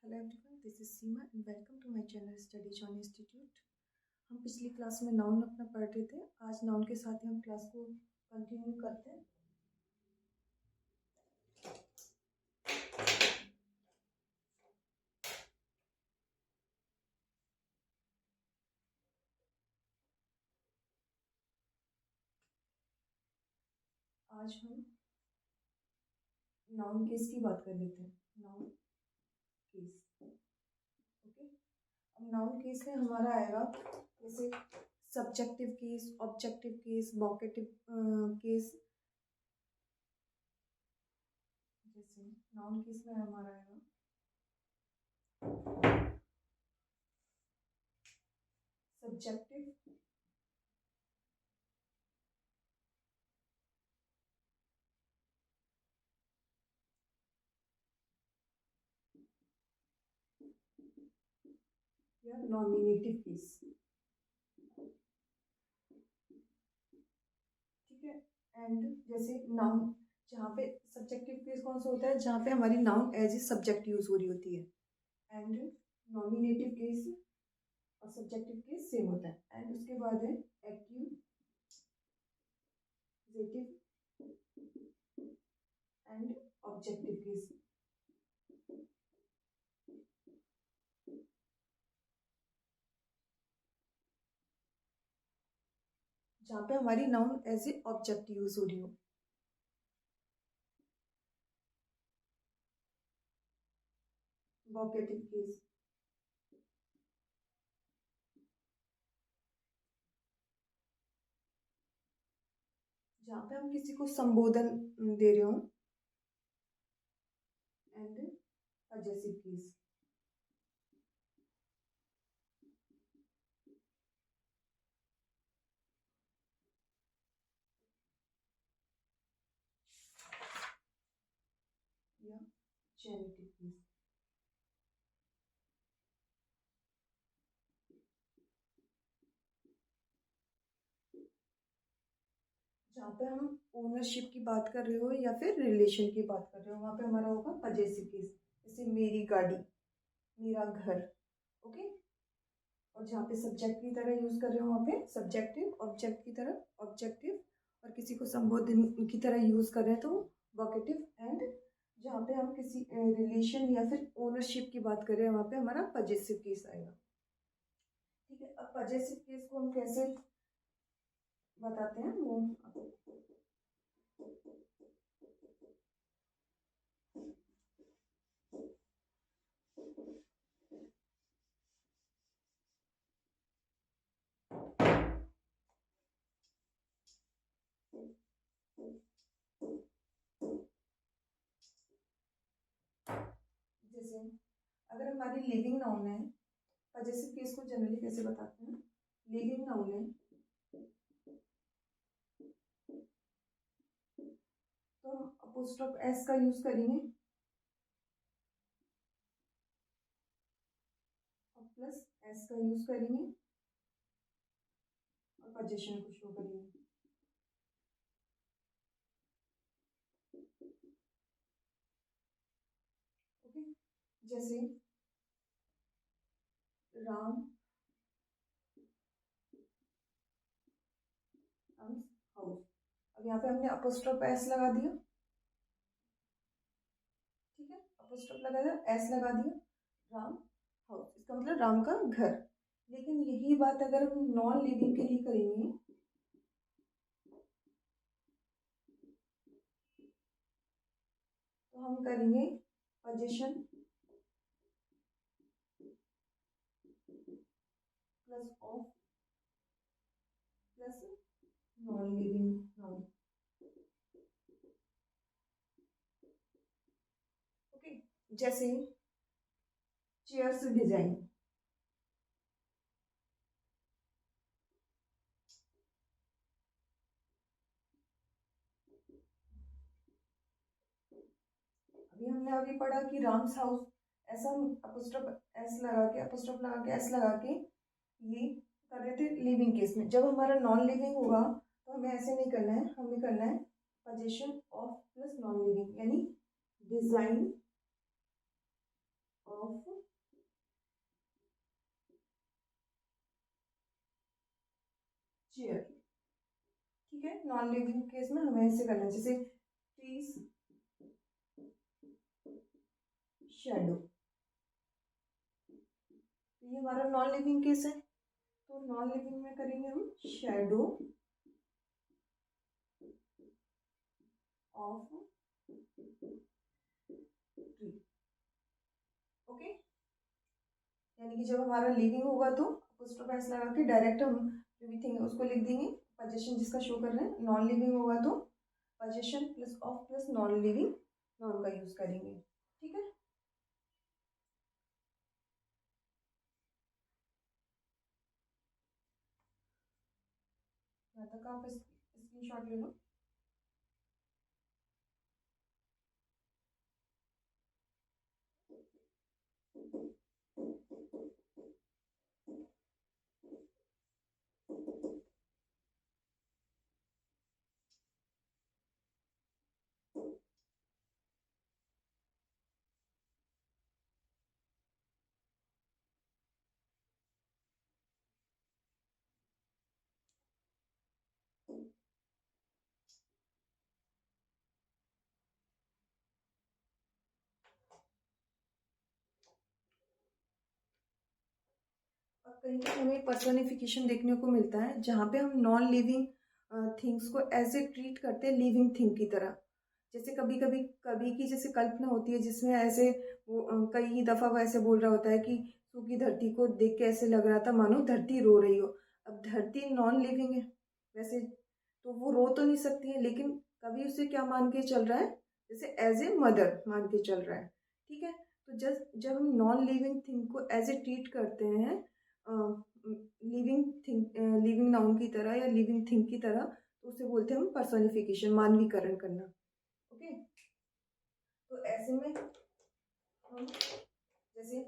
Hello everyone, this is Seema and welcome to my channel study John institute. हम पिछली class में noun अपना पढ़ रहे थे। आज नाउन के साथ ही हम क्लास को कंटिन्यू करते हैं। आज हम नाउन केस की बात कर लेते हैं। Noun case, okay. अब नाउन केस में हमारा आएगा जैसे subjective case, objective case, vocative case. जैसे नाउन केस में हमारा आएगा सब्जेक्टिव, या नॉमिनेटिव केस, ठीक है। एंड जैसे नाउन, जहाँ पे सब्जेक्टिव केस कौन सा होता है, जहाँ पे हमारी noun as a subject use हो रही होती है। एंड नॉमिनेटिव केस और सब्जेक्टिव केस सेम होता है। एंड उसके बाद है एक्यूजेटिव एंड ऑब्जेक्टिव केस। जहाँ पे हमारी noun as a object use हो रही हो। वोकेटिव केस, जहाँ पे हम किसी को संबोधन दे रहे हो। एंड पजेसिव केस, या जेनेटिव केस। जहाँ पे हम ओनरशिप की बात कर रहे हो या फिर रिलेशन की बात कर रहे हो, वहाँ पे हमारा होगा पजेसिव केस। जैसे मेरी गाड़ी, मेरा घर, ओके। और जहाँ पे सब्जेक्ट की तरह यूज कर रहे हो वहाँ पे सब्जेक्टिव, ऑब्जेक्ट की तरह ऑब्जेक्टिव, और किसी को संबोधन की तरह यूज कर रहे हैं तो वोकेटिव। एंड जहाँ पे हम किसी रिलेशन या फिर ओनरशिप की बात कर रहे हैं वहाँ पे हमारा पजेसिव केस आएगा, ठीक है। अब पजेसिव केस को हम कैसे बताते हैं वो जैसे अगर हमारी लिविंग नाउन है, पजेसिव केस को जनरली कैसे बताते हैं। लिविंग नाउन है तो हम अपोस्ट्रोफ एस का यूज करेंगे और प्लस एस का यूज करेंगे और पजेशन को शो करेंगे, ओके। जैसे राम हाउस, अब यहाँ पे हमने अपोस्ट्रोफ एस लगा दिया, ठीक है। अपोस्ट्रोफ लगा दिया, एस लगा दिया, राम हाउस, इसका मतलब राम का घर। लेकिन यही बात अगर हम नॉन लिविंग के लिए करेंगे तो हम करेंगे position plus of plus non living noun, okay. जैसे चेयर्स डिजाइन, अभी पढ़ा कि राम्स हाउस, ऐसा हम अपोस्ट्रोफ एस लगा के अपोस्ट्रोफ लगा के एस लगा के ये कर रहे थे लिविंग केस में। जब हमारा नॉन लिविंग होगा तो हमें ऐसे नहीं करना है, हमें करना है position of plus non living, यानी डिजाइन ऑफ चेयर। ठीक है, नॉन लिविंग केस में हमें ऐसे करना है, जैसे ट्रीज, शेडो। ये हमारा नॉन लिविंग केस है, तो नॉन लिविंग में करेंगे हम शेडो ऑफ ट्री। ओके, यानी कि जब हमारा लिविंग होगा तो अपोस्ट्रोफ एस लगा के डायरेक्ट हम जो भी थिंग उसको लिख देंगे, पोजीशन जिसका शो कर रहे हैं। नॉन लिविंग होगा तो position plus of plus non living noun का यूज करेंगे। ठीक है, यहाँ तक आप स्क्रीनशॉट ले लो। अब कहीं पर हमें पर्सनिफिकेशन देखने को मिलता है जहाँ पे हम नॉन लिविंग थिंग्स को एज ए ट्रीट करते हैं लिविंग थिंग की तरह। जैसे कभी कभी कवि की जैसे कल्पना होती है जिसमें ऐसे वो कई दफ़ा वो ऐसे बोल रहा होता है कि सूखी धरती को देख के ऐसे लग रहा था मानो धरती रो रही हो। अब धरती नॉन लिविंग है वैसे, तो वो रो तो नहीं सकती है, लेकिन कवि उसे क्या मान के चल रहा है, जैसे एज ए मदर मान के चल रहा है। ठीक है, तो जब हम नॉन लिविंग थिंग को एज ए ट्रीट करते हैं लिविंग थिंग, लिविंग नाउन की तरह या लिविंग थिंग की तरह, तो उसे बोलते हैं हम पर्सोनिफिकेशन, मानवीकरण करना। ओके, तो ऐसे में हम जैसे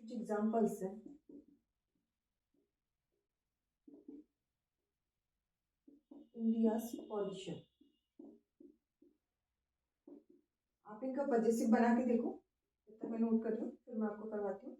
कुछ एग्जांपल्स हैं। इंडियाज पॉल्यूशन, आप इनका पजेसिव बना के देखो, जब तक मैं नोट कर लूँ फिर मैं आपको करवाती हूँ।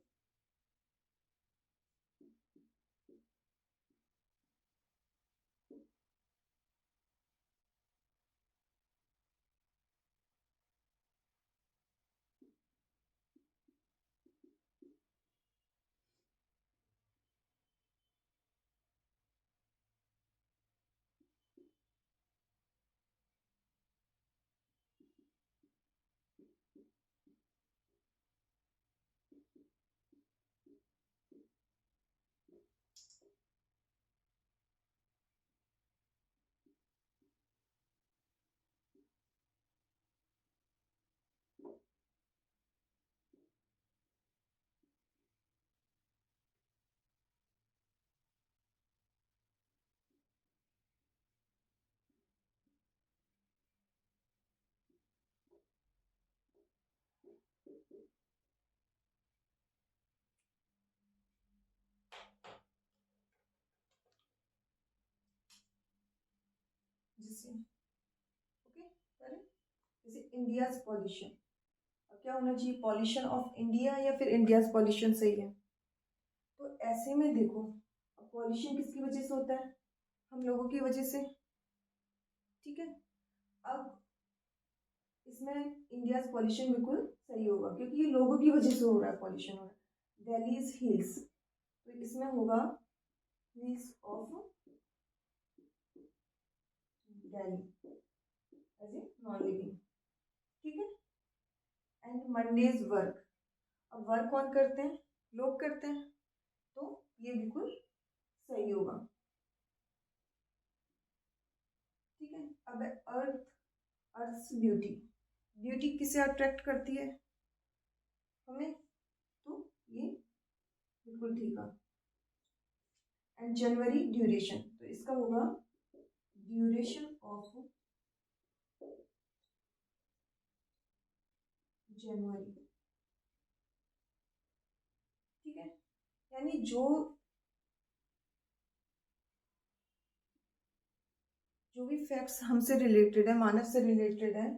जैसे ओके, जैसे इंडियाज पॉल्यूशन, अब क्या होना चाहिए, पॉल्यूशन ऑफ इंडिया या फिर इंडियाज पॉल्यूशन सही है। तो ऐसे में देखो, अब पॉल्यूशन किसकी वजह से होता है, हम लोगों की वजह से। ठीक है, अब इसमें इंडियाज पॉल्यूशन बिल्कुल सही होगा क्योंकि ये लोगों की वजह से हो रहा है, पॉल्यूशन हो रहा है। दिल्लीज हिल्स, तो इसमें होगा hills of Delhi as a non living. ठीक है, एंड मंडेज वर्क, अब वर्क कौन करते हैं, लोग करते हैं, तो ये बिल्कुल सही होगा। ठीक है, अब अर्थ, अर्थ्स ब्यूटी, ब्यूटी किसे अट्रैक्ट करती है, हमें, तो ये बिल्कुल ठीक है। एंड जनवरी ड्यूरेशन, तो इसका होगा ड्यूरेशन ऑफ जनवरी। ठीक है, यानी जो भी फैक्ट्स हमसे रिलेटेड है, मानव से रिलेटेड है,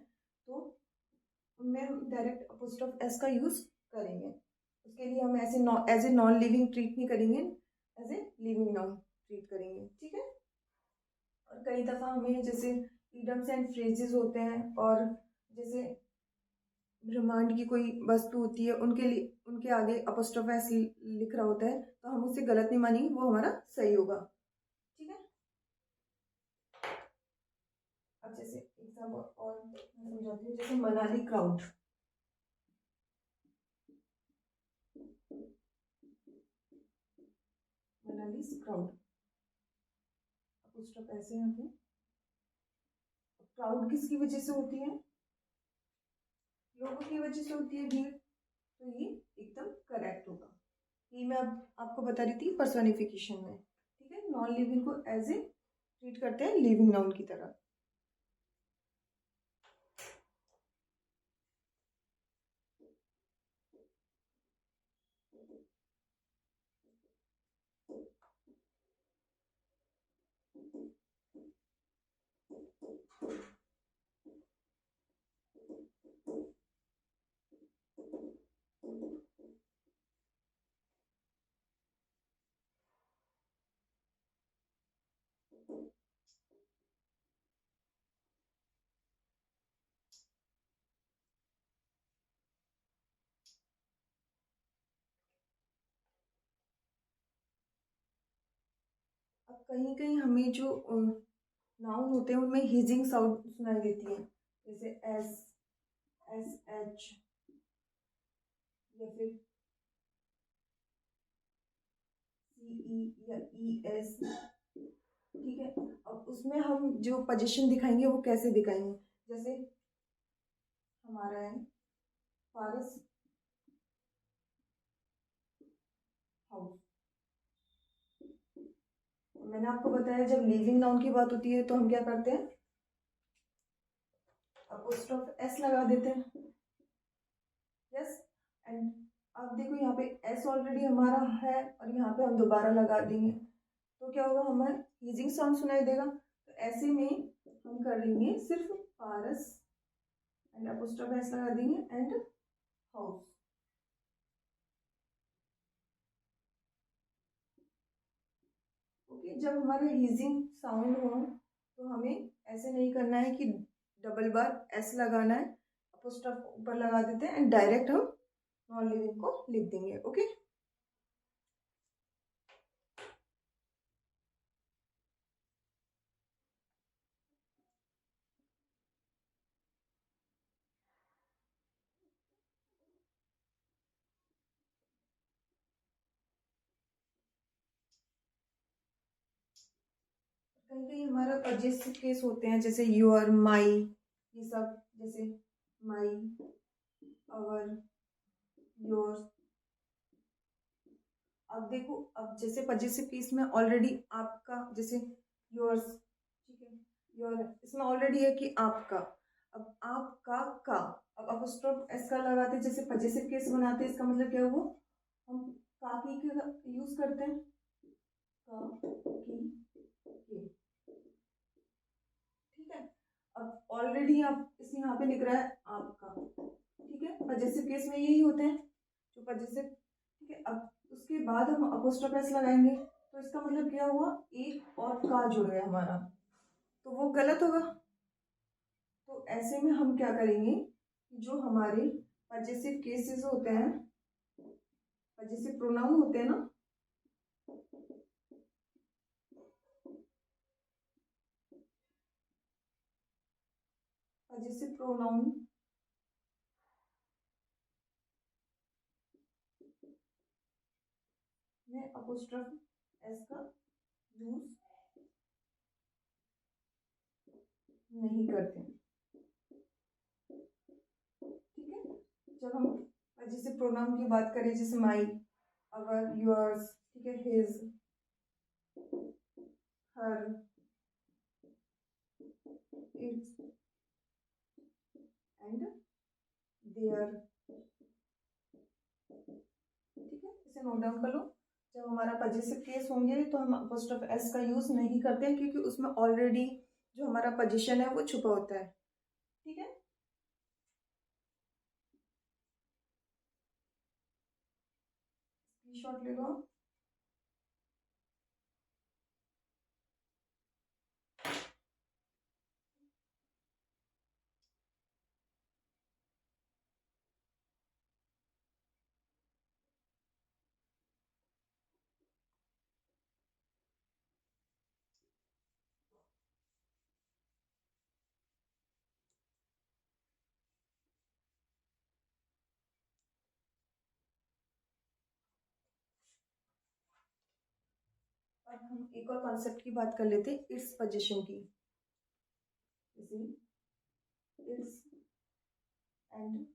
तो उनमें हम डायरेक्ट अपोस्ट्रोफ एस का यूज़ करेंगे। उसके लिए हम ऐसे as a non living treat नहीं करेंगे, as a living noun treat करेंगे, ठीक है। और कई दफ़ा हमें जैसे इडम्स एंड फ्रेजेस होते हैं, और जैसे ब्रह्मांड की कोई वस्तु होती है, उनके लिए उनके आगे अपोस्ट्रोफ एस लिख रहा होता है, तो हम उससे गलत नहीं मानेंगे, वो हमारा सही होगा, ठीक है। अब जैसे एग्जाम्पल और मैं समझाती हूँ, जैसे Manali crowd, Manali crowd, apostrophe ऐसे यहाँ पे क्राउड किसकी वजह से होती है, लोगों की वजह से होती है, भीड़, तो ये एकदम करेक्ट होगा। ये मैं अब आपको बता रही थी पर्सोनिफिकेशन में, ठीक है। नॉन लिविंग को एज ए ट्रीट करते हैं लिविंग नाउन की तरह। अब कहीं कहीं हमें जो नाउन होते हैं उनमें हिजिंग साउंड सुनाई देती है, जैसे एस, एस एच, या फिर सी ई या ई एस, ठीक है। अब उसमें हम जो पोजीशन दिखाएंगे वो कैसे दिखाएंगे, जैसे हमारा है फारस हाउस, मैंने आपको बताया जब लिविंग नाउन की बात होती है तो हम क्या करते हैं, अपोस्ट्रोफ एस लगा देते हैं, यस। एंड अब देखो यहाँ पे एस ऑलरेडी हमारा है, और यहाँ पे हम दोबारा लगा देंगे, तो क्या होगा, हमें हीजिंग साउंड सुनाई देगा। तो ऐसे में हम कर लेंगे सिर्फ पारस एंड अपोस्ट्रोफ एस लगा देंगे एंड हाउस, ओके। जब हमारा हीजिंग साउंड हो तो हमें ऐसे नहीं करना है कि डबल बार एस लगाना है, अपोस्ट्रोफ ऊपर लगा देते हैं एंड डायरेक्ट हम नॉन लिविंग को लिख देंगे, ओके। कहीं कहीं हमारा पजेसिव केस होते हैं, जैसे योर, माई, ये सब, जैसे माई, अवर, योर। अब देखो, अब जैसे पजेसिव केस में ऑलरेडी आपका, जैसे योर्स, ठीक है, योर, इसमें ऑलरेडी है कि आपका। अब आपका का, अब अपोस्ट्रोफ एस का लगाते हैं, जैसे पजेसिव केस बनाते हैं, इसका मतलब क्या हुआ, हम का की यूज करते हैं, का की के, ठीक है। अब ऑलरेडी आप इस यहाँ पे लिख रहा है आपका, ठीक है, पजेसिव केस में यही होते हैं जो पजेसिव, ठीक है। अब उसके बाद हम अपोस्ट्रोफ एस लगाएंगे, तो इसका मतलब क्या हुआ, एक और का जुड़ गया हमारा, तो वो गलत होगा। तो ऐसे में हम क्या करेंगे, जो हमारे पजेसिव केसेस होते हैं, पजेसिव प्रोनाउन होते हैं ना, पजेसिव प्रोनाउन में अपोस्ट्रोफ एस का यूज नहीं करते, ठीक है। जब हम पजेसिव प्रोनाउन की बात करें, जैसे माई, अवर, योर्स, ठीक है, his, her, its and their, ठीक है, इसे नोट डाउन कर लो। जब हमारा पजेसिव केस होंगे तो हम अपोस्ट्रोफ एस का यूज नहीं करते हैं, क्योंकि उसमें ऑलरेडी जो हमारा पोजीशन है वो छुपा होता है, ठीक है। शॉट ले लो आप। अब हम एक और कॉन्सेप्ट की बात कर लेते हैं, इट्स पोजीशन की। जैसे इट्स एंड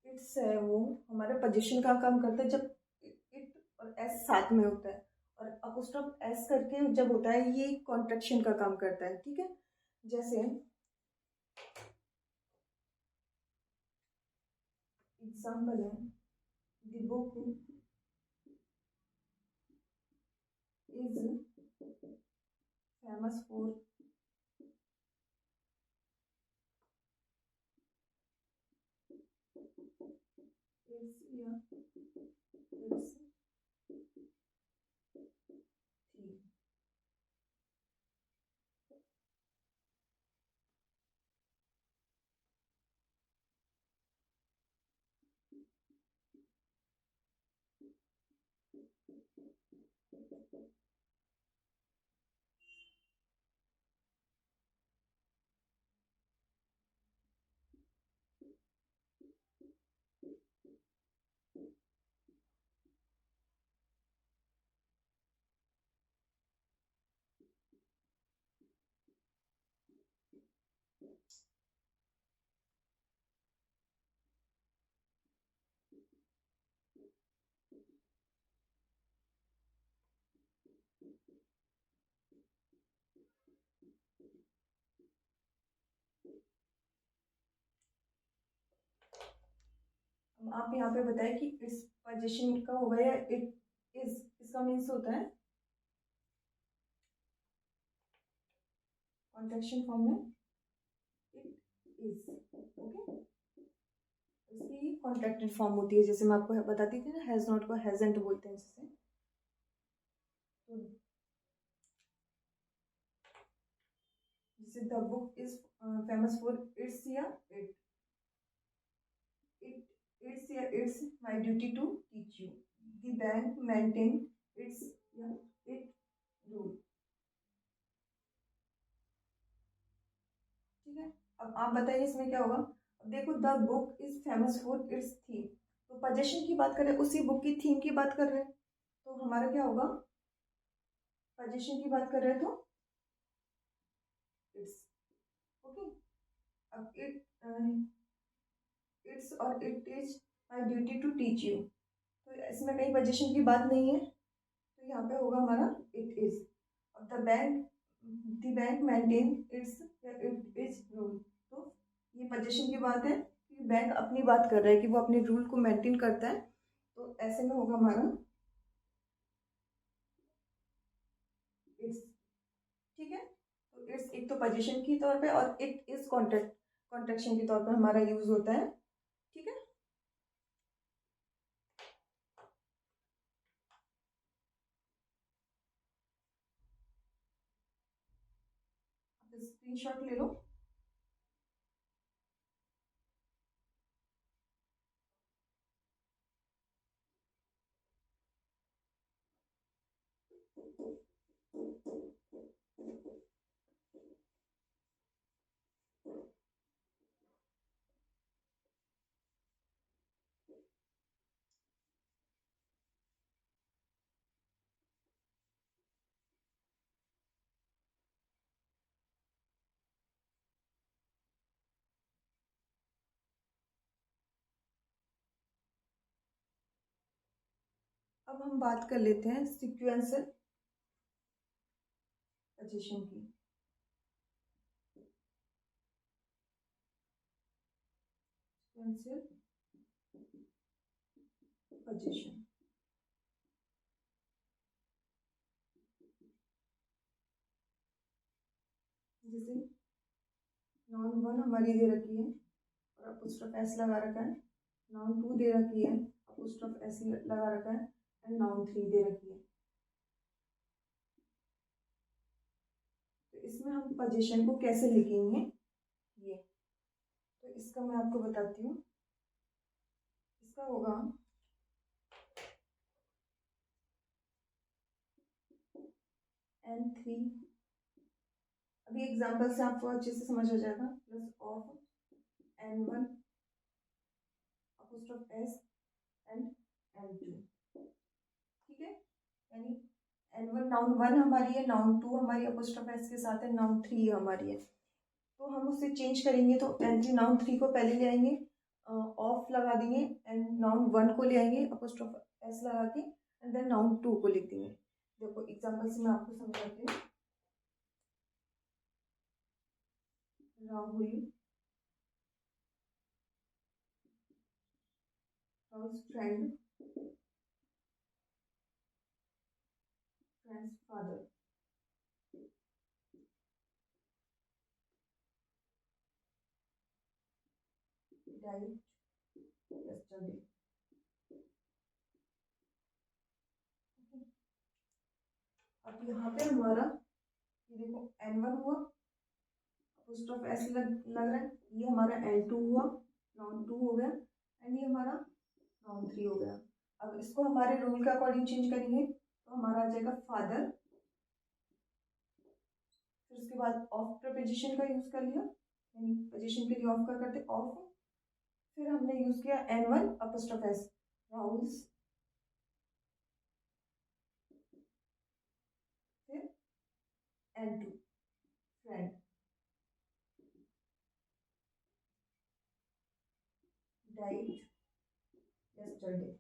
इट्स है वो हमारे पोजीशन का काम करता है जब इट और एस साथ में होता है, और अपोस्ट्रोफ एस करके जब होता है ये कॉन्ट्रैक्शन का काम करता है, ठीक है। जैसे एग्जाम्पल है, the book is famous for its या इट्स थी। अब आप यहाँ पे बताएं कि इस पोजीशन का होगा या इट इज, इसका मीन्स होता है कॉन्ट्रैक्शन फॉर्म में इट इज, ओके। इसकी कॉन्ट्रैक्टेड फॉर्म होती है, जैसे मैं आपको बताती थी ना, हैज नॉट को हैजंट बोलते हैं जैसे। तो जैसे the book is famous for its या इट इट इट्स या it's my duty to teach you, the bank maintain its या इट रूल, ठीक है। अब आप बताइए इसमें क्या होगा। अब देखो, the book is famous for it's theme, तो पोजीशन की बात करें, उसी बुक की थीम की बात कर रहे हैं, तो हमारा क्या होगा, पोजीशन की बात कर रहे हैं तो इट्स, ओके। अब इट्स और it is my duty to teach you, तो इसमें कहीं पोजीशन की बात नहीं है, तो यहाँ पे होगा हमारा इट इज। और the bank maintain it's it is rule, तो ये पोजीशन की बात है कि बैंक अपनी बात कर रहा है कि वो अपने रूल को मेंटेन करता है, तो ऐसे में होगा हमारा इट्स, ठीक है। तो इट्स एक तो पोजीशन की तौर पे, और इट इज कॉन्ट्रैक्शन के तौर पे हमारा यूज होता है, ठीक है। स्क्रीनशॉट ले लो। अब हम बात कर लेते हैं सीक्वेंशियल पोजीशन की। सीक्वेंशियल पोजीशन, जैसे नाउन 1 हमारी दे रखी है और अपोस्ट्रोफ एस लगा रखा है, नाउन 2 दे रखी है, अपोस्ट्रोफ एस लगा रखा है, एंड नाउन 3 दे रखी है। तो इसमें हम पोजीशन को कैसे लिखेंगे ये, तो इसका मैं आपको बताती हूँ। इसका होगा N3, अभी एग्जांपल से आपको अच्छे से समझ आ जाएगा, plus of N1 apostrophe S and N2, ठीक है। यानी N1 नाउन 1 हमारी है, नाउन 2 हमारी अपोस्ट्रोफ एस के साथ है, नाउन 3 हमारी है। तो हम उसे चेंज करेंगे, तो N3 नाउन 3 को पहले ले आएंगे, ऑफ लगा देंगे, एंड नाउन 1 को ले आएंगे अपोस्ट्रोफ एस लगा के, एंड देन नाउन 2 को लिख देंगे। देखो एग्जांपल से मैं आपको समझाती हूँ। Rahul friend, friends father, died yesterday। अब यहाँ पे हमारा ये देखो N1 हुआ, अपोस्ट्रोफ एस लग रहा है, ये हमारा N2 हुआ, नाउन 2 हो गया, एंड ये हमारा नाउन 3 हो गया। अब इसको हमारे रूल के अकॉर्डिंग चेंज करेंगे, तो हमारा आ जाएगा फादर, फिर उसके बाद ऑफ प्रपोजिशन का यूज कर लिया, यानी पोजीशन के लिए ऑफ का करते ऑफ, फिर हमने यूज किया N1 अपोस्ट्रोफ एस, राहुल्स, फिर N2 friend, died yesterday।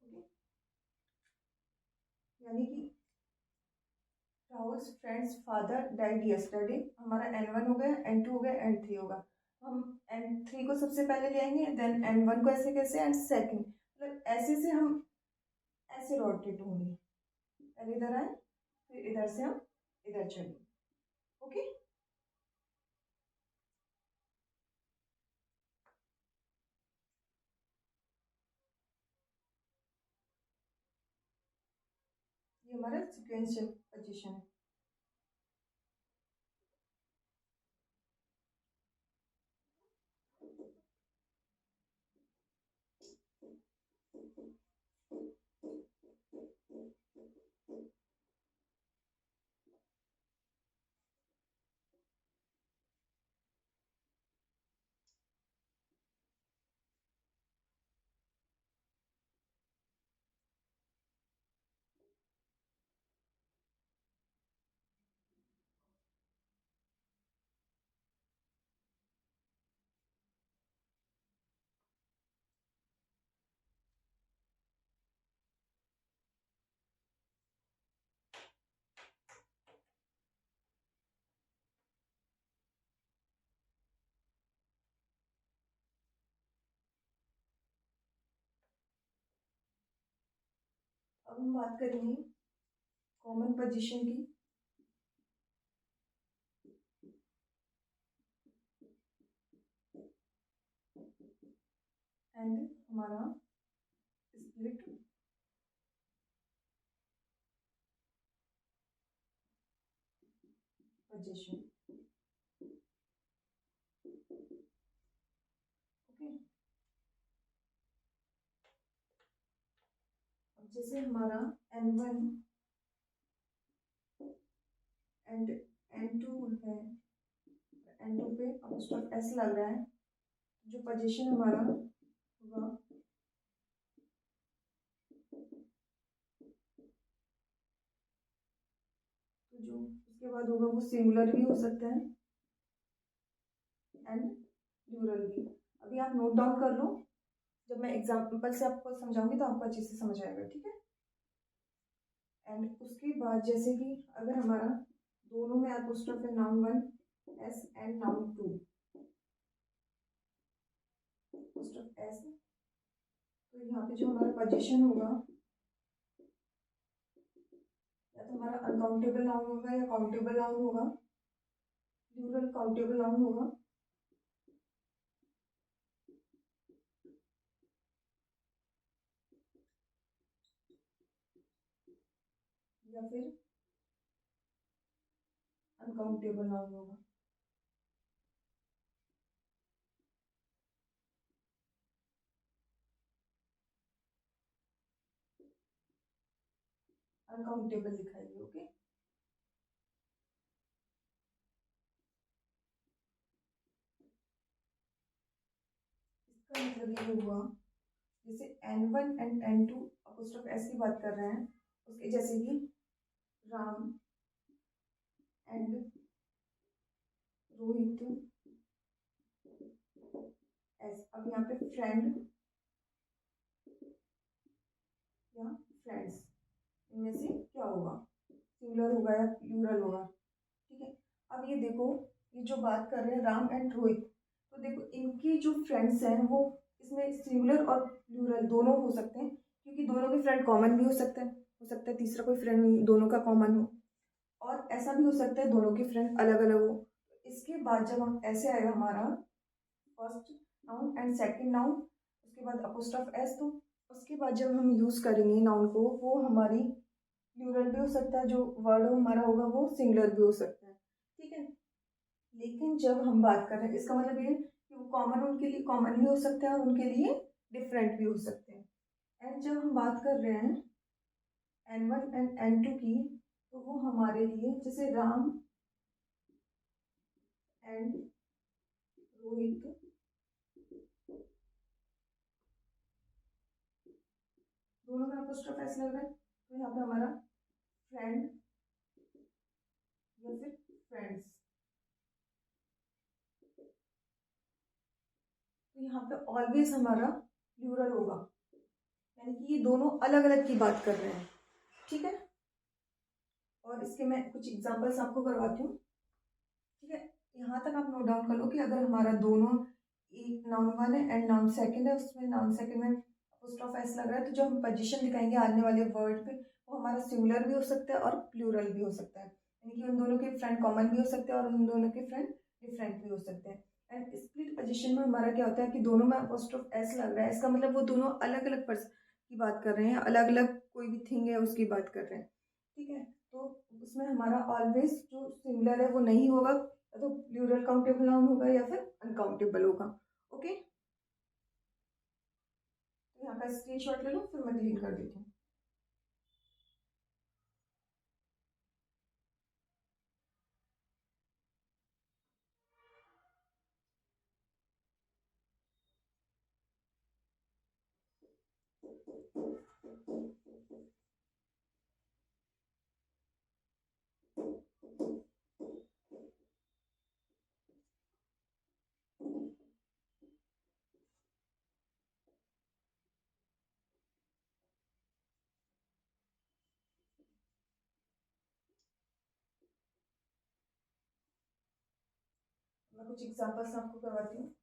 Okay, यानी कि Rahul's friends father died yesterday, हमारा N1 हो गया, N2 हो गया, N3 होगा। हम N3 को सबसे पहले ले आएंगे, देन N1 को ऐसे कैसे, एंड सेकंड, मतलब ऐसे से हम ऐसे रोटेट होंगे, पहले इधर आए, फिर इधर से हम इधर चलें। ओके, ये हमारा सीक्वेंशियल पोजीशन है। अब हम बात करेंगे कॉमन पोजीशन की। एंड हमारा स्प्लिट पोजीशन। ओके, अब जैसे हमारा N1 एंड N2 है, N2 पे अपोस्ट्रोफ एस लग रहा है, जो पोजीशन हमारा होगा तो जो उसके बाद होगा वो सिंगुलर भी हो सकता है एंड प्लूरल भी। अभी आप नोट डाउन कर लो, जब मैं एग्जाम्पल से आपको समझाऊंगी तो आपको अच्छे से समझ आएगा, ठीक है। एंड उसके बाद जैसे कि अगर हमारा दोनों में एपोस्ट्रोफ है, noun 1 S and noun 2 apostrophe S, तो यहाँ पे जो हमारा पोजीशन होगा या तो हमारा अनकाउंटेबल नाउन होगा या काउंटेबल नाउन होगा, प्लूरल काउंटेबल नाउन होगा, या फिर अनकाउंटेबल नाउन होगा। अनकाउंटेबल दिखाइए, ओके। इसका मतलब ये हुआ जैसे N1 and N2 apostrophe S की बात कर रहे हैं, उसके जैसे कि राम एंड रोहित एस। अब यहाँ पे फ्रेंड या फ्रेंड्स, इनमें से क्या होगा, सिंगुलर होगा या प्लूरल होगा, ठीक है। अब ये देखो, ये जो बात कर रहे हैं राम एंड रोहित, तो देखो इनकी जो फ्रेंड्स हैं वो इसमें सिंगुलर और प्लूरल दोनों हो सकते हैं, क्योंकि दोनों के फ्रेंड कॉमन भी हो सकता है तीसरा कोई फ्रेंड दोनों का कॉमन हो, और ऐसा भी हो सकता है दोनों के फ्रेंड अलग अलग हो। इसके बाद जब हम ऐसे आएगा हमारा first noun and second noun, उसके बाद अपोस्ट्रोफ एस, तो उसके बाद जब हम यूज़ करेंगे नाउन को, वो हमारी प्लूरल भी हो सकता है, जो वर्ड हमारा होगा वो सिंगुलर भी हो सकता है, ठीक है। लेकिन जब हम बात कर रहे हैं, इसका मतलब ये कि वो कॉमन उनके लिए कॉमन भी हो सकता है और उनके लिए डिफरेंट भी हो सकते हैं। एंड जब हम बात कर रहे हैं N1 एंड N2 की, तो वो हमारे लिए जैसे राम एंड रोहित, दोनों में अपोस्ट्रोफ एस लग रहा है, तो यहाँ पे हमारा फ्रेंड या फिर फ्रेंड्स, तो यहाँ पे ऑलवेज हमारा प्लूरल होगा, यानी कि ये दोनों अलग अलग की बात कर रहे हैं, ठीक है। और इसके मैं कुछ एग्जांपल्स आपको करवाती हूँ, ठीक है। यहाँ तक आप नोट डाउन कर लो कि अगर हमारा दोनों, एक नाउन 1 है एंड नाउन 2 है, उसमें नाउन 2 में अपोस्ट्रोफ एस लग रहा है, तो जो हम पोजीशन दिखाएंगे आने वाले वर्ड पे, वो हमारा सिंगुलर भी हो सकता है और प्लूरल भी हो सकता है, यानी कि उन दोनों के फ्रेंड कॉमन भी हो सकते हैं और उन दोनों के फ्रेंड डिफरेंट भी हो सकते हैं। एंड स्प्लिट पोजीशन में हमारा क्या होता है कि दोनों में अपोस्ट्रोफ एस लग रहा है, इसका मतलब वो दोनों अलग अलग पर्सन की बात कर रहे हैं, अलग अलग कोई भी थिंग है उसकी बात कर रहे हैं, ठीक है। तो उसमें हमारा ऑलवेज जो सिंगुलर है वो नहीं होगा, तो प्लूरल काउंटेबल नाउन होगा या फिर अनकाउंटेबल होगा, ओके। तो यहाँ का स्क्रीनशॉट ले लो, फिर मैं डिलीट कर देती हूँ। मैं कुछ एग्जांपल्स आपको करवाती हूँ।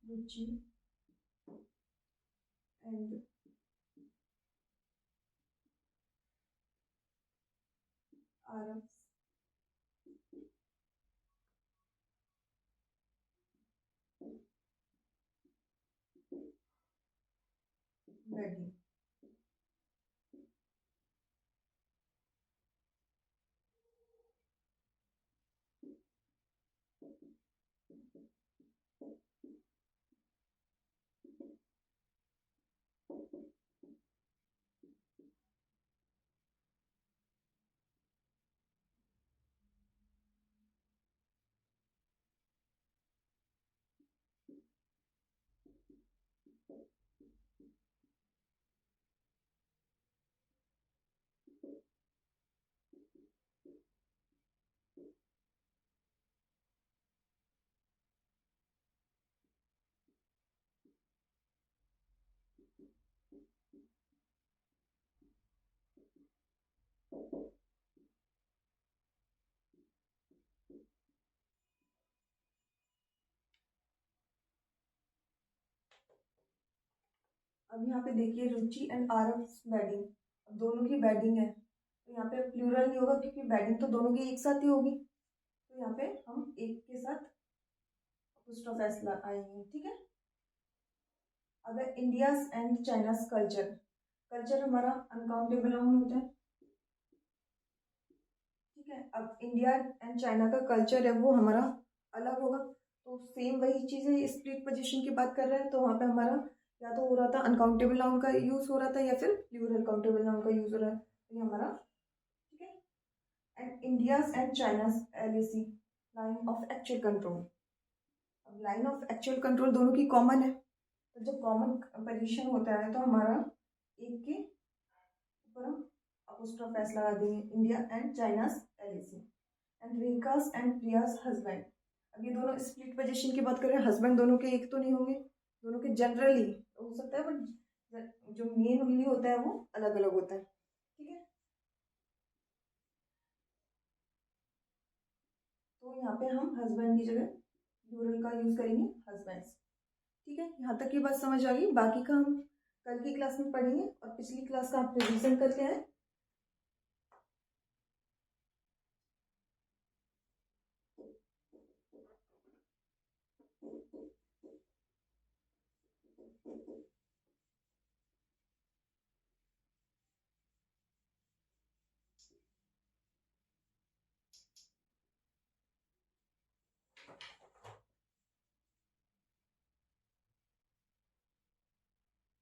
रुचि एंड आरव वेडिंग। अब यहाँ पे देखिए रुचि एंड आरव्स वेडिंग, अब दोनों की वेडिंग है तो यहाँ पे प्लूरल नहीं होगा क्योंकि वेडिंग तो दोनों की एक साथ ही होगी, तो यहाँ पे हम एक के साथ एपोस्ट्रोफ एस आएंगे, ठीक है। अब है India's and China's culture, culture हमारा अनकाउंटेबल नाउन होता है, ठीक है। अब इंडिया एंड चाइना का कल्चर है वो हमारा अलग होगा, तो सेम वही चीज़ है, स्प्लिट पोजीशन की बात कर रहे हैं तो वहाँ पे हमारा या तो हो रहा था अनकाउंटेबल नाउन का यूज़ हो रहा था या फिर प्लूरल काउंटेबल नाउन का यूज़ हो रहा है, तो ये हमारा ठीक है। And India's and China's LAC line of actual control, अब लाइन ऑफ एक्चुअल कंट्रोल दोनों की कॉमन है, तो जब कॉमन पोजीशन होता है तो हमारा एक के ऊपर हम अपोस्ट्रोफ एस लगा देंगे, India and China's LAC. And Rekha's and Priya's husband, अब ये दोनों स्प्लिट पोजीशन की बात करें, हस्बैंड दोनों के एक तो नहीं होंगे, दोनों के जनरली हो सकता है बट जो मेनली होता है वो अलग अलग होता है, ठीक है। तो यहाँ पे हम हस्बैंड की जगह प्लूरल का यूज करेंगे हस्बैंड्स, ठीक है। यहाँ तक की बात समझ आ गई, बाकी का हम कल की क्लास में पढ़ेंगे और पिछली क्लास का आप रिविजन करके आए।